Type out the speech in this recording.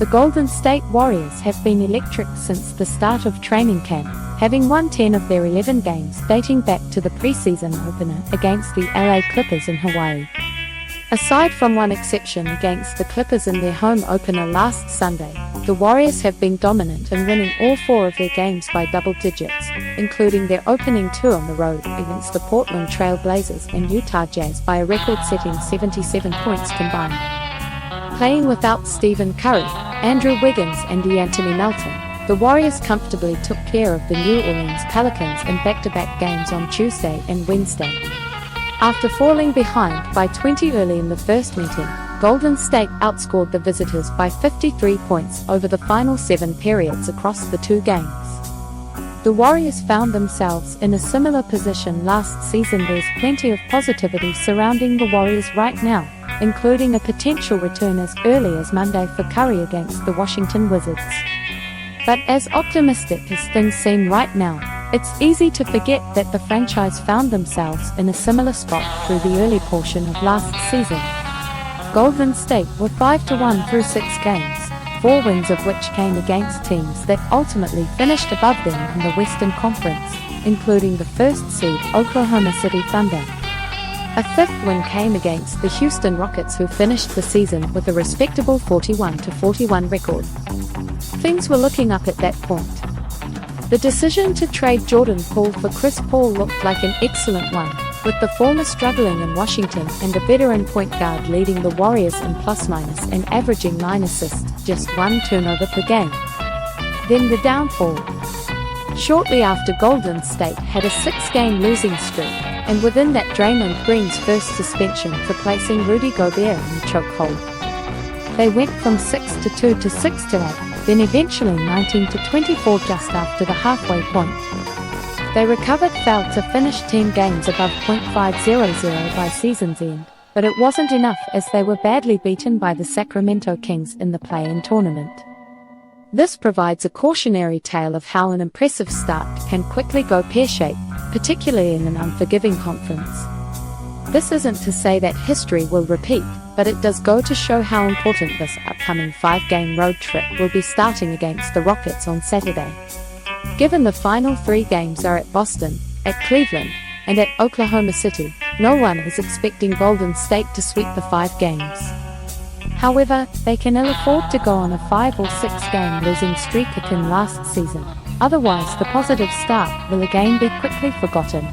The Golden State Warriors have been electric since the start of training camp, having won 10 of their 11 games dating back to the preseason opener against the LA Clippers in Hawaii. Aside from one exception against the Clippers in their home opener last Sunday, the Warriors have been dominant in winning all 4 of their games by double digits, including their opening 2 on the road against the Portland Trail Blazers and Utah Jazz by a record-setting 77 points combined. Playing without Stephen Curry, Andrew Wiggins and DeAnthony Melton, the Warriors comfortably took care of the New Orleans Pelicans in back-to-back games on Tuesday and Wednesday. After falling behind by 20 early in the first meeting, Golden State outscored the visitors by 53 points over the final 7 periods across the 2 games. The Warriors found themselves in a similar position last season. There's plenty of positivity surrounding the Warriors right now, including a potential return as early as Monday for Curry against the Washington Wizards. But as optimistic as things seem right now, it's easy to forget that the franchise found themselves in a similar spot through the early portion of last season. Golden State were 5-1 through 6 games, 4 wins of which came against teams that ultimately finished above them in the Western Conference, including the first seed Oklahoma City Thunder. A 5th win came against the Houston Rockets, who finished the season with a respectable 41-41 record. Things were looking up at that point. The decision to trade Jordan Poole for Chris Paul looked like an excellent one, with the former struggling in Washington and the veteran point guard leading the Warriors in plus-minus and averaging 9 assists, just 1 turnover per game. Then the downfall. Shortly after, Golden State had a 6-game losing streak, and within that, Draymond Green's first suspension for placing Rudy Gobert in the chokehold. They went from 6-2 to 6-8. Then eventually 19-24 just after the halfway point. They recovered, fell to finish 10 games above .500 by season's end, but it wasn't enough, as they were badly beaten by the Sacramento Kings in the play-in tournament. This provides a cautionary tale of how an impressive start can quickly go pear-shaped, particularly in an unforgiving conference. This isn't to say that history will repeat, but it does go to show how important this upcoming 5-game road trip will be, starting against the Rockets on Saturday. Given the final 3 games are at Boston, at Cleveland, and at Oklahoma City, no one is expecting Golden State to sweep the 5 games. However, they can ill afford to go on a 5 or 6 game losing streak akin last season, otherwise the positive start will again be quickly forgotten.